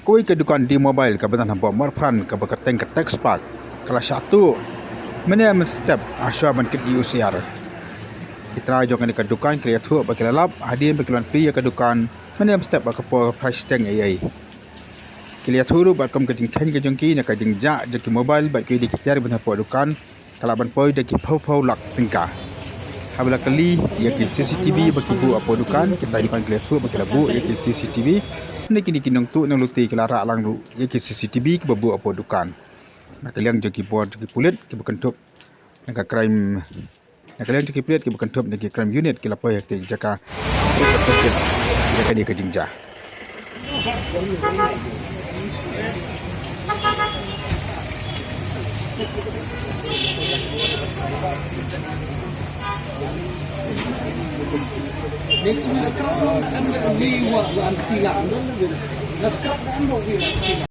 Kui ke dukan di mobile ka betan hampa marpran ka bakateng ka text pack kelas 1 mana step asya ban ke UCR kita jokan ke dukan kreatur bagi lalap hadin bekelan pi ke dukan mana step ka po price tag ai kreatur ba kam ke tingkan ke jongki na ka jingja je mobile ba ke dikitar ban hampa dukan kala ban poi de ki phau lak tingka habla kali ya ke CCTV bagi bu apa dukan kita dukan kreatur bagi labu ya ke CCTV ni kini kinong tu nang luti kelara lang lu ya ke CCTV ke babu apa dukan nak kalian joki board joki pulit ke bukan top nak crime nak kalian joki pulit ke bukan top nak crime unit ke lapo ya ke jaka jaka dia ke jingja Naskrap kan, di wa ang tilang. Naskrap kan mo